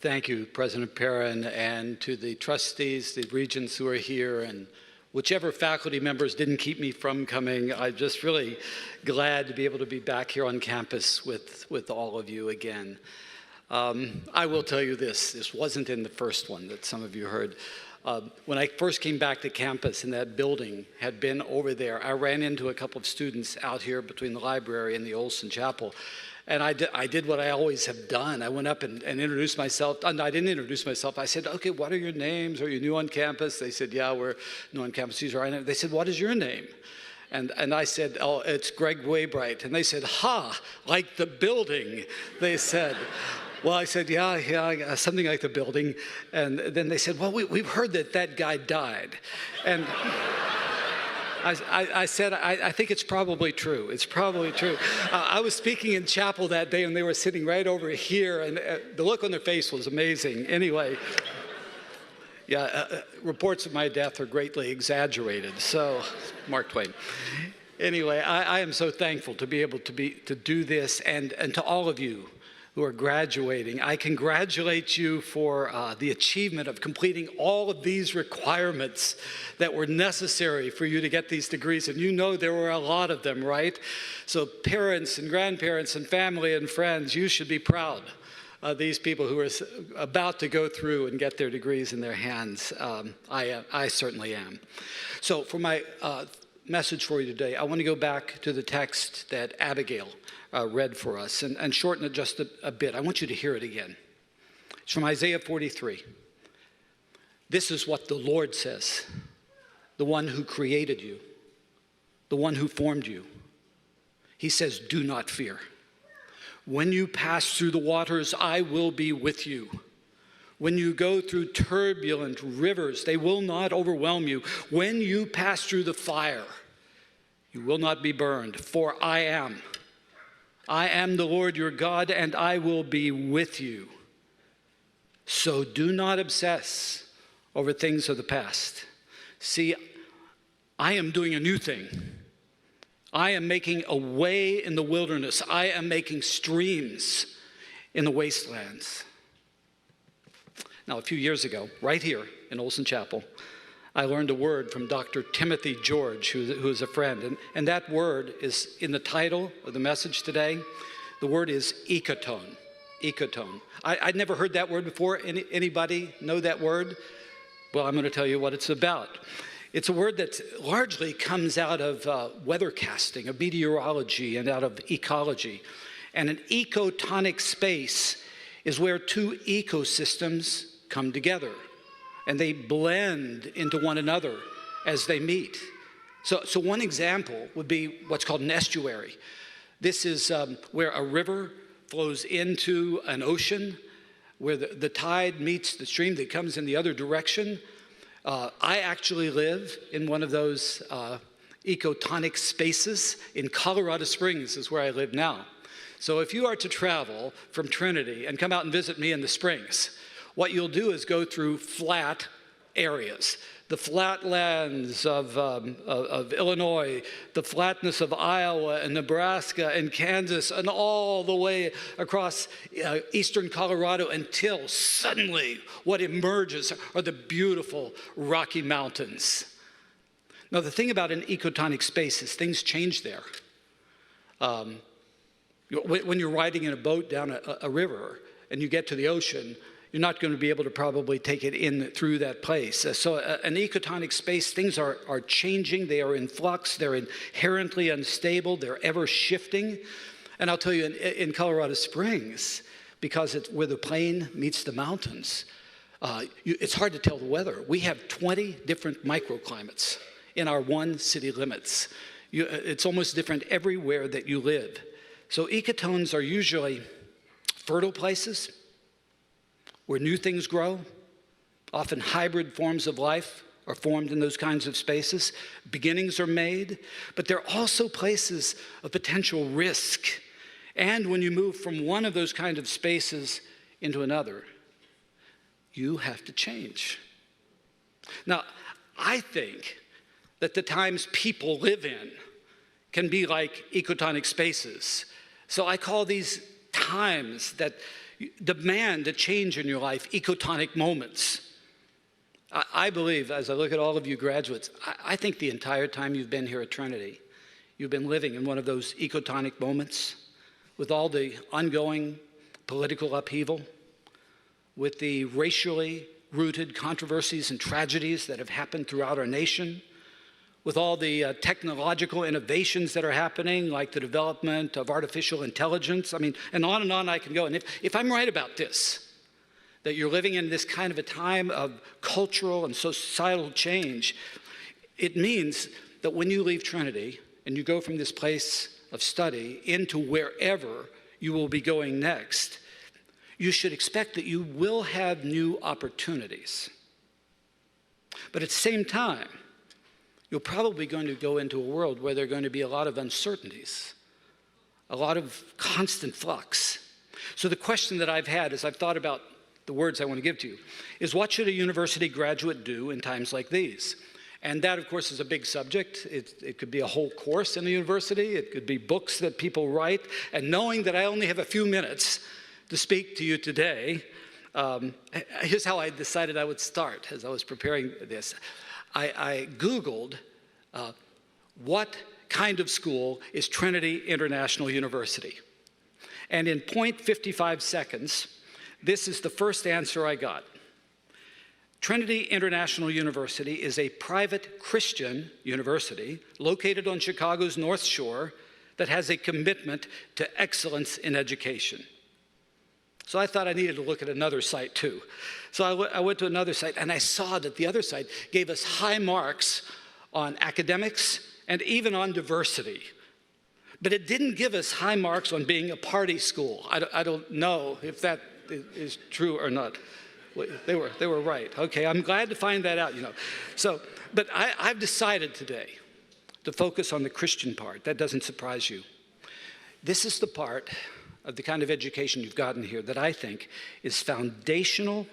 Thank you, President Perrin, and to the trustees, the regents who are here, and whichever faculty members didn't keep me from coming. I'm just really glad to be able to be back here on campus with all of you again. I will tell you this wasn't in the first one that some of you heard. When I first came back to campus and that building had been over there, I ran into a couple of students out here between the library and the Olson Chapel. And I did what I always have done. I went up and introduced myself. No, I didn't introduce myself. I said, okay, what are your names? Are you new on campus? They said, yeah, we're new on campus. These are our names. They said, what is your name? And I said, oh, it's Greg Waybright. And they said, ha, like the building, they said. Well, I said, yeah, something like the building. And then they said, well, we've heard that guy died. And I said, I think it's probably true. It's probably true. I was speaking in chapel that day, and they were sitting right over here, and the look on their face was amazing. Anyway, yeah, reports of my death are greatly exaggerated. So, Mark Twain. Anyway, I am so thankful to be able to do this, and to all of you who are graduating. I congratulate you for the achievement of completing all of these requirements that were necessary for you to get these degrees. And you know there were a lot of them, right? So parents and grandparents and family and friends, you should be proud of these people who are about to go through and get their degrees in their hands. I certainly am. So for my message for you today, I want to go back to the text that Abigail read for us and shorten it just a bit. I want you to hear it again. It's from Isaiah 43. This is what the Lord says, the one who created you, the one who formed you. He says, do not fear. When you pass through the waters, I will be with you. When you go through turbulent rivers, they will not overwhelm you. When you pass through the fire, you will not be burned, for I am the Lord your God, and I will be with you. So do not obsess over things of the past. See, I am doing a new thing. I am making a way in the wilderness. I am making streams in the wastelands. Now, a few years ago, right here in Olson Chapel, I learned a word from Dr. Timothy George, who is a friend. And that word is in the title of the message today. The word is ecotone. Ecotone. I'd never heard that word before. Anybody know that word? Well, I'm going to tell you what it's about. It's a word that largely comes out of weathercasting, of meteorology, and out of ecology. And an ecotonic space is where two ecosystems come together, and they blend into one another as they meet. So one example would be what's called an estuary. This is where a river flows into an ocean, where the tide meets the stream that comes in the other direction. I actually live in one of those ecotonic spaces in Colorado Springs is where I live now. So if you are to travel from Trinity and come out and visit me in the Springs, what you'll do is go through flat areas. The flatlands of Illinois, the flatness of Iowa and Nebraska and Kansas, and all the way across eastern Colorado until suddenly what emerges are the beautiful Rocky Mountains. Now, the thing about an ecotonic space is things change there. When you're riding in a boat down a river and you get to the ocean, you're not going to be able to probably take it in through that place. So an ecotonic space, things are changing. They are in flux. They're inherently unstable. They're ever shifting. And I'll tell you, in Colorado Springs, because it's where the plain meets the mountains, it's hard to tell the weather. We have 20 different microclimates in our one city limits. It's almost different everywhere that you live. So ecotones are usually fertile places where new things grow. Often hybrid forms of life are formed in those kinds of spaces. Beginnings are made, but they're also places of potential risk. And when you move from one of those kind of spaces into another, you have to change. Now, I think that the times people live in can be like ecotonic spaces. So I call these times that demand a change in your life, ecotonic moments. I believe, as I look at all of you graduates, I think the entire time you've been here at Trinity, you've been living in one of those ecotonic moments with all the ongoing political upheaval, with the racially rooted controversies and tragedies that have happened throughout our nation, with all the technological innovations that are happening, like the development of artificial intelligence. I mean, and on I can go. And if I'm right about this, that you're living in this kind of a time of cultural and societal change, it means that when you leave Trinity and you go from this place of study into wherever you will be going next, you should expect that you will have new opportunities. But at the same time, you're probably going to go into a world where there are going to be a lot of uncertainties, a lot of constant flux. So the question that I've had as I've thought about the words I want to give to you is, what should a university graduate do in times like these? And that, of course, is a big subject. It could be a whole course in the university. It could be books that people write. And knowing that I only have a few minutes to speak to you today, here's how I decided I would start as I was preparing this. I Googled what kind of school is Trinity International University. And in 0.55 seconds, this is the first answer I got. Trinity International University is a private Christian university located on Chicago's North Shore that has a commitment to excellence in education. So I thought I needed to look at another site too. So I went to another site, and I saw that the other site gave us high marks on academics and even on diversity. But it didn't give us high marks on being a party school. I don't know if that is true or not. They were right. Okay, I'm glad to find that out, you know. So, but I've decided today to focus on the Christian part. That doesn't surprise you. This is the part of the kind of education you've gotten here that I think is foundational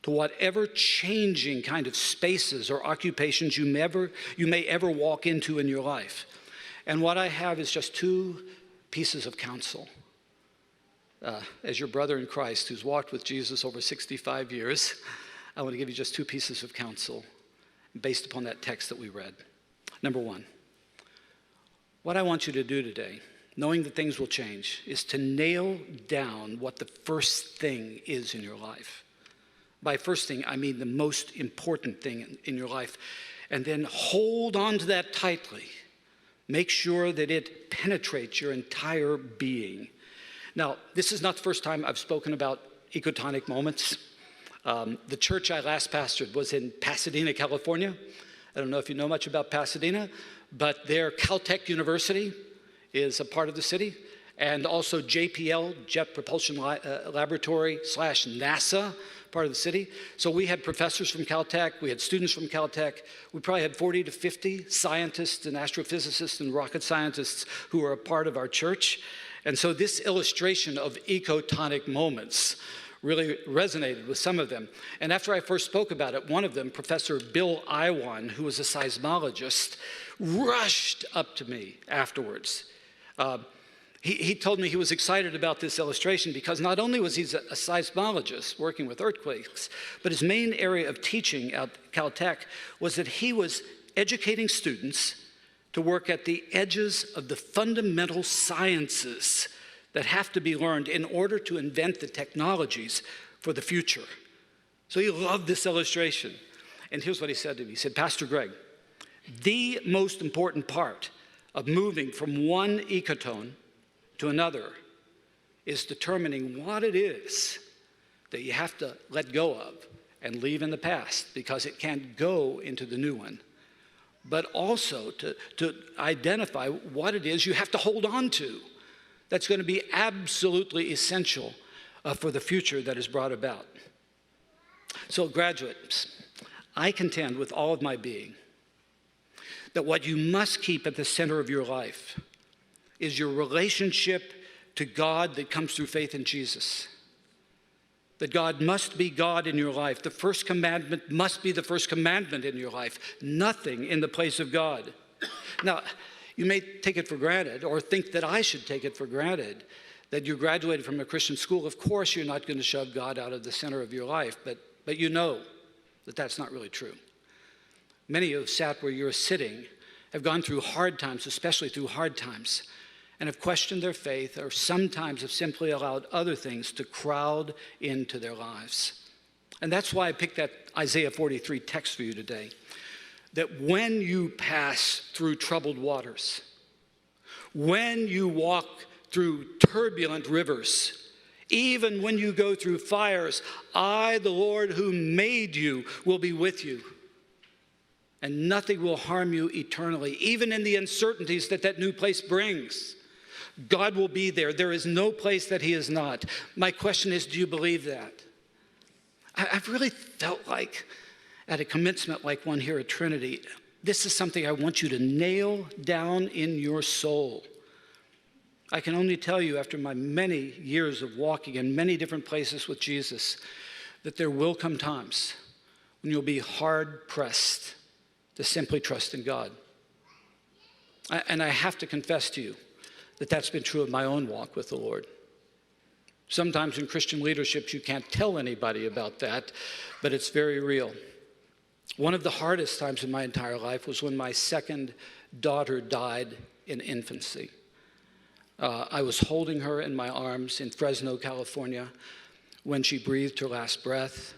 to whatever changing kind of spaces or occupations you may ever walk into in your life. And what I have is just two pieces of counsel. As your brother in Christ who's walked with Jesus over 65 years, I want to give you just two pieces of counsel based upon that text that we read. Number one, what I want you to do today, knowing that things will change, is to nail down what the first thing is in your life. By first thing, I mean the most important thing in your life. And then hold on to that tightly. Make sure that it penetrates your entire being. Now, this is not the first time I've spoken about ecotonic moments. The church I last pastored was in Pasadena, California. I don't know if you know much about Pasadena, but their Caltech University is a part of the city, and also JPL, Jet Propulsion Laboratory / NASA, part of the city. So we had professors from Caltech, we had students from Caltech. We probably had 40 to 50 scientists and astrophysicists and rocket scientists who were a part of our church. And so this illustration of ecotonic moments really resonated with some of them. And after I first spoke about it, one of them, Professor Bill Iwan, who was a seismologist, rushed up to me afterwards. He told me he was excited about this illustration because not only was he a seismologist working with earthquakes, but his main area of teaching at Caltech was that he was educating students to work at the edges of the fundamental sciences that have to be learned in order to invent the technologies for the future. So he loved this illustration. And here's what he said to me. He said, Pastor Greg, the most important part of moving from one ecotone to another is determining what it is that you have to let go of and leave in the past because it can't go into the new one. But also to identify what it is you have to hold on to that's going to be absolutely essential for the future that is brought about. So graduates, I contend with all of my being that what you must keep at the center of your life is your relationship to God that comes through faith in Jesus. That God must be God in your life. The first commandment must be the first commandment in your life. Nothing in the place of God. Now, you may take it for granted or think that I should take it for granted that you graduated from a Christian school, of course you're not going to shove God out of the center of your life, but you know that that's not really true. Many who have sat where you're sitting have gone through hard times, especially through hard times, and have questioned their faith, or sometimes have simply allowed other things to crowd into their lives. And that's why I picked that Isaiah 43 text for you today, that when you pass through troubled waters, when you walk through turbulent rivers, even when you go through fires, I, the Lord who made you, will be with you. And nothing will harm you eternally, even in the uncertainties that new place brings. God will be there. There is no place that he is not. My question is, do you believe that? I've really felt like at a commencement like one here at Trinity, this is something I want you to nail down in your soul. I can only tell you after my many years of walking in many different places with Jesus that there will come times when you'll be hard-pressed to simply trust in God. And I have to confess to you that that's been true of my own walk with the Lord. Sometimes in Christian leadership, you can't tell anybody about that, but it's very real. One of the hardest times in my entire life was when my second daughter died in infancy. I was holding her in my arms in Fresno, California, when she breathed her last breath.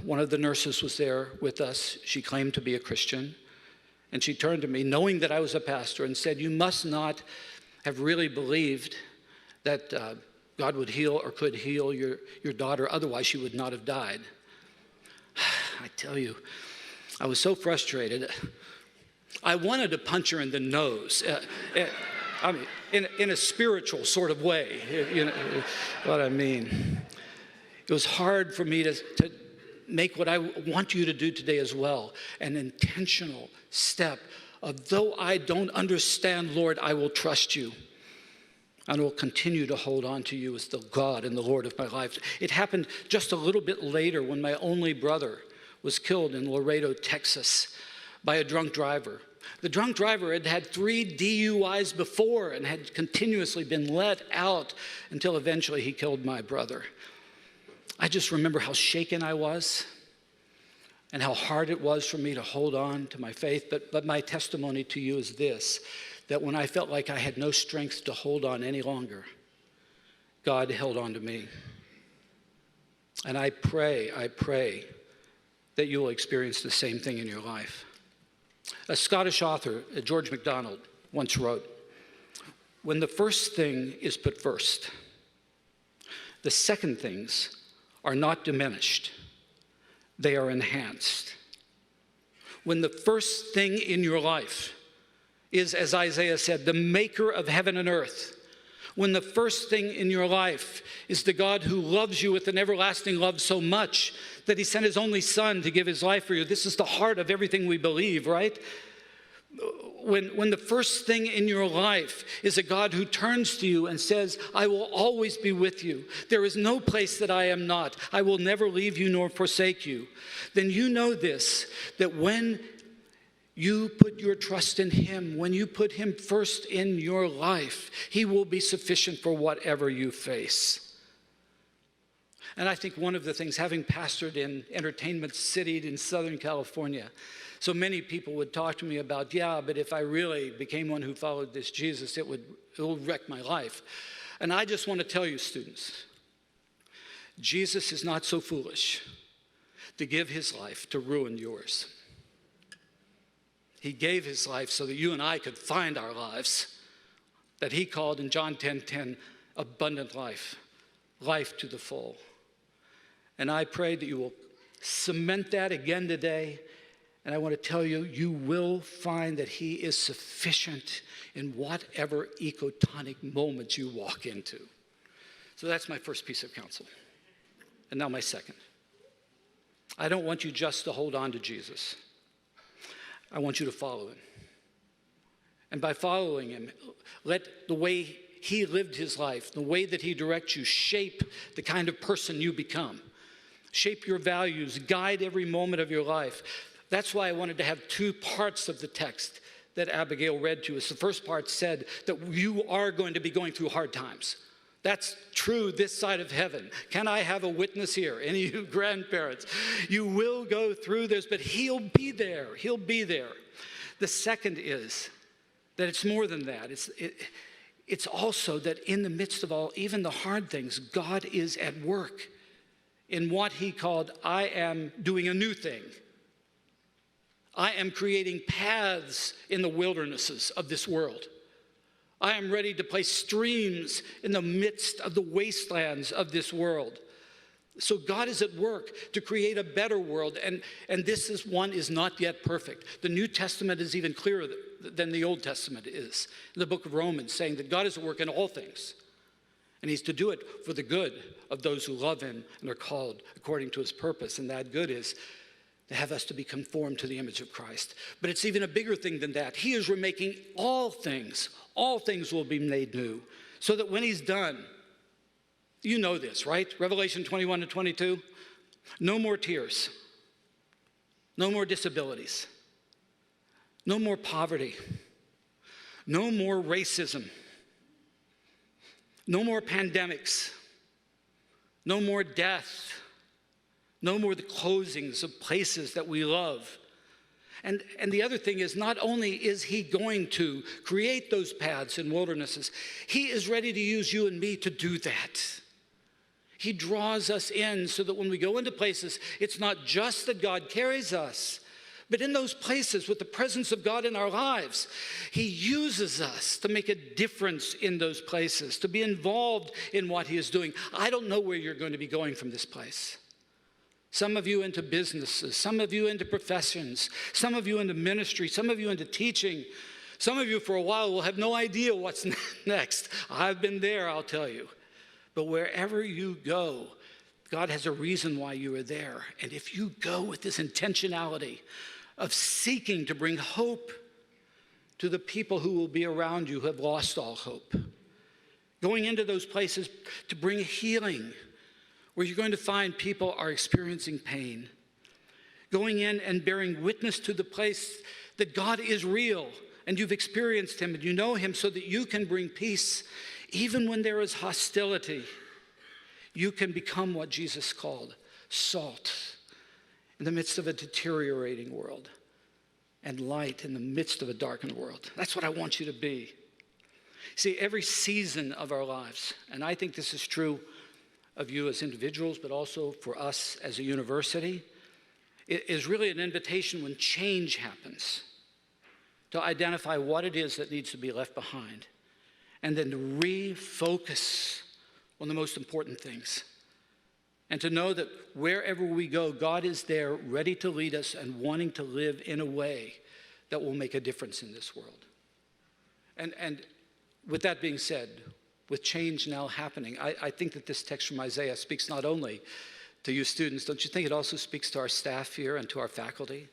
One of the nurses was there with us. She claimed to be a Christian. And she turned to me, knowing that I was a pastor, and said, "You must not have really believed that God would heal or could heal your daughter. Otherwise, she would not have died." I tell you, I was so frustrated. I wanted to punch her in the nose. I mean, in a spiritual sort of way, you know what I mean. It was hard for me to make what I want you to do today as well, an intentional step of, though I don't understand, Lord, I will trust you. And will continue to hold on to you as the God and the Lord of my life. It happened just a little bit later when my only brother was killed in Laredo, Texas, by a drunk driver. The drunk driver had had 3 DUIs before and had continuously been let out until eventually he killed my brother. I just remember how shaken I was and how hard it was for me to hold on to my faith. But my testimony to you is this, that when I felt like I had no strength to hold on any longer, God held on to me. And I pray that you will experience the same thing in your life. A Scottish author, George MacDonald, once wrote, "When the first thing is put first, the second things are not diminished, they are enhanced." When the first thing in your life is, as Isaiah said, the maker of heaven and earth, when the first thing in your life is the God who loves you with an everlasting love so much that he sent his only son to give his life for you. This is the heart of everything we believe, right? When the first thing in your life is a God who turns to you and says, "I will always be with you. There is no place that I am not. I will never leave you nor forsake you," then you know this, that when you put your trust in him, when you put him first in your life, he will be sufficient for whatever you face. And I think one of the things, having pastored in Entertainment City in Southern California, so many people would talk to me about, yeah, but if I really became one who followed this Jesus, it will wreck my life. And I just want to tell you, students, Jesus is not so foolish to give his life to ruin yours. He gave his life so that you and I could find our lives, that he called in John 10:10 abundant life, life to the full. And I pray that you will cement that again today. And I want to tell you, you will find that he is sufficient in whatever ecotonic moment you walk into. So that's my first piece of counsel. And now my second. I don't want you just to hold on to Jesus. I want you to follow him. And by following him, let the way he lived his life, the way that he directs you, shape the kind of person you become. Shape your values, guide every moment of your life. That's why I wanted to have 2 parts of the text that Abigail read to us, the first part said that you are going to be going through hard times. That's true this side of heaven. Can I have a witness here? Any of you grandparents? You will go through this, but he'll be there. He'll be there. The second is that it's more than that. It's also that in the midst of all, even the hard things, God is at work in what he called, I am doing a new thing. I am creating paths in the wildernesses of this world. I am ready to place streams in the midst of the wastelands of this world. So God is at work to create a better world, and this one is not yet perfect. The New Testament is even clearer than the Old Testament is. In the book of Romans, saying that God is at work in all things, and he's to do it for the good of those who love him and are called according to his purpose, and that good is to have us to be conformed to the image of Christ. But it's even a bigger thing than that. He is remaking all things will be made new, so that when he's done, you know this, right? Revelation 21 to 22, no more tears, no more disabilities, no more poverty, no more racism, no more pandemics, no more death, no more the closings of places that we love. And the other thing is, not only is he going to create those paths and wildernesses, he is ready to use you and me to do that. He draws us in so that when we go into places, it's not just that God carries us, but in those places with the presence of God in our lives, he uses us to make a difference in those places, to be involved in what he is doing. I don't know where you're going to be going from this place. Some of you into businesses, some of you into professions, some of you into ministry, some of you into teaching. Some of you for a while will have no idea what's next. I've been there, I'll tell you. But wherever you go, God has a reason why you are there. And if you go with this intentionality of seeking to bring hope to the people who will be around you who have lost all hope, going into those places to bring healing, where you're going to find people are experiencing pain, going in and bearing witness to the place that God is real and you've experienced him and you know him, so that you can bring peace even when there is hostility. You can become what Jesus called salt in the midst of a deteriorating world and light in the midst of a darkened world. That's what I want you to be. See, every season of our lives, and I think this is true of you as individuals, but also for us as a university, it is really an invitation when change happens to identify what it is that needs to be left behind, and then to refocus on the most important things. And to know that wherever we go, God is there ready to lead us and wanting to live in a way that will make a difference in this world. And with that being said, with change now happening, I think that this text from Isaiah speaks not only to you students, don't you think it also speaks to our staff here and to our faculty?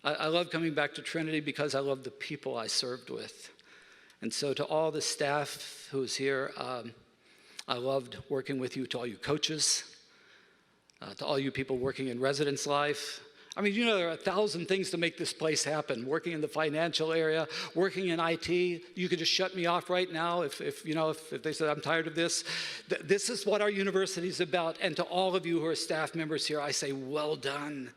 I love coming back to Trinity because I love the people I served with. And so to all the staff who's here, I loved working with you. To all you coaches, to all you people working in residence life. I mean, you know, there are 1,000 things to make this place happen. Working in the financial area, working in IT. You could just shut me off right now if they said I'm tired of this. This is what our university is about. And to all of you who are staff members here, I say, well done.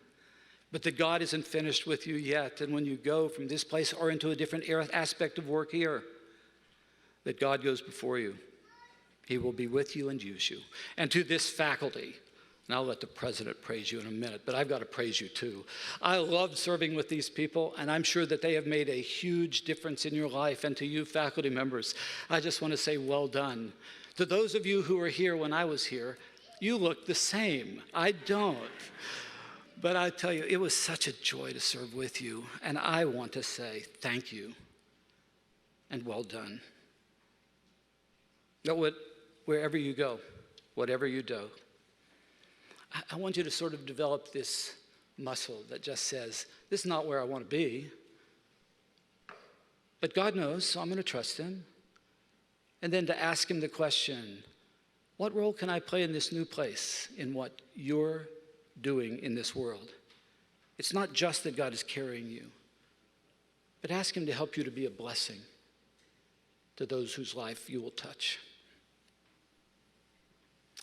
But that God isn't finished with you yet. And when you go from this place or into a different aspect of work here, that God goes before you. He will be with you and use you. And to this faculty, and I'll let the president praise you in a minute, but I've got to praise you too. I loved serving with these people, and I'm sure that they have made a huge difference in your life. And to you faculty members, I just want to say well done. To those of you who were here when I was here, you look the same. I don't. But I tell you, it was such a joy to serve with you, and I want to say thank you and well done. Wherever you go, whatever you do, I want you to sort of develop this muscle that just says, this is not where I want to be, but God knows, so I'm going to trust him. And then to ask him the question, what role can I play in this new place, in what you're doing in this world? It's not just that God is carrying you, but ask him to help you to be a blessing to those whose life you will touch.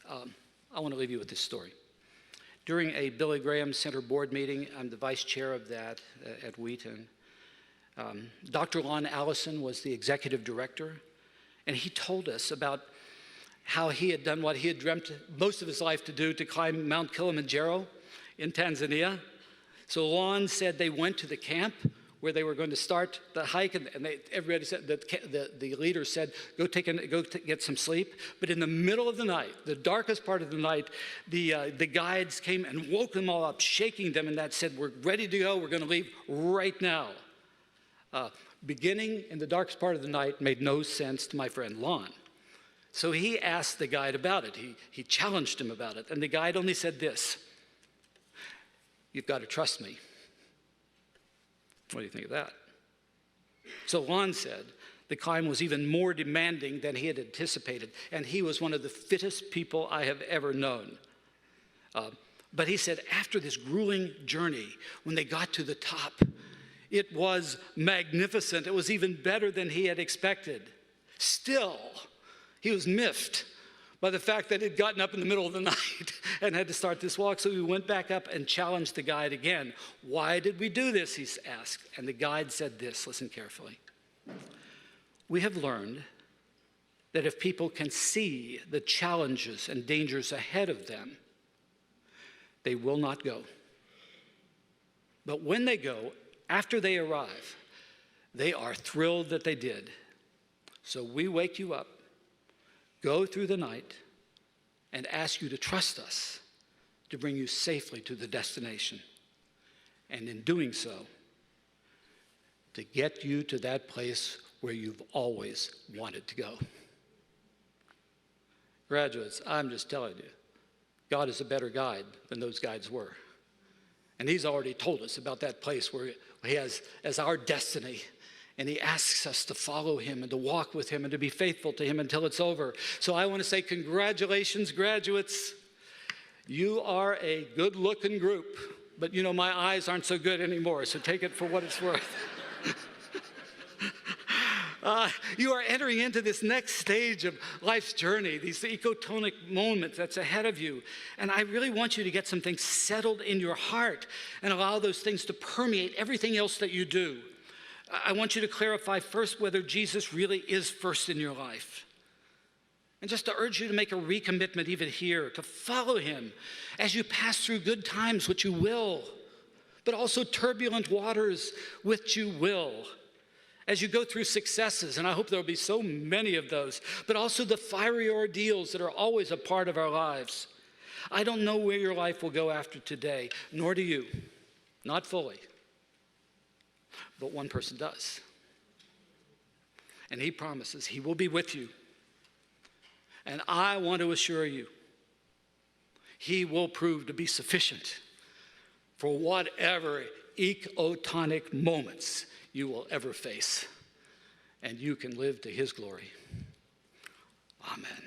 I want to leave you with this story. During a Billy Graham Center board meeting, I'm the vice chair of that at Wheaton. Dr. Lon Allison was the executive director, and he told us about how he had done what he had dreamt most of his life to do, to climb Mount Kilimanjaro in Tanzania. So Lon said they went to the camp where they were going to start the hike, and everybody said, the leader said, go get some sleep. But in the middle of the night, the darkest part of the night, the guides came and woke them all up, shaking them, and that said, we're ready to go, we're going to leave right now. Beginning in the darkest part of the night made no sense to my friend Lon. So he asked the guide about it. He challenged him about it, and the guide only said this: you've got to trust me. What do you think of that? So Lon said the climb was even more demanding than he had anticipated, and he was one of the fittest people I have ever known. But he said after this grueling journey, when they got to the top, it was magnificent. It was even better than he had expected. Still, he was miffed by the fact that he'd gotten up in the middle of the night and had to start this walk. So he went back up and challenged the guide again. Why did we do this, he asked. And the guide said this, listen carefully. We have learned that if people can see the challenges and dangers ahead of them, they will not go. But when they go, after they arrive, they are thrilled that they did. So we wake you up, go through the night, and ask you to trust us to bring you safely to the destination. And in doing so, to get you to that place where you've always wanted to go. Graduates, I'm just telling you, God is a better guide than those guides were. And he's already told us about that place where he has as our destiny. And he asks us to follow him and to walk with him and to be faithful to him until it's over. So I want to say congratulations, graduates. You are a good-looking group. But you know, my eyes aren't so good anymore, so take it for what it's worth. You are entering into this next stage of life's journey, these ecotonic moments that's ahead of you. And I really want you to get some things settled in your heart and allow those things to permeate everything else that you do. I want you to clarify first whether Jesus really is first in your life. And just to urge you to make a recommitment even here, to follow him as you pass through good times, which you will, but also turbulent waters, which you will. As you go through successes, and I hope there will be so many of those, but also the fiery ordeals that are always a part of our lives. I don't know where your life will go after today, nor do you, not fully. But one person does. And he promises he will be with you. And I want to assure you, he will prove to be sufficient for whatever ecotonic moments you will ever face. And you can live to his glory. Amen.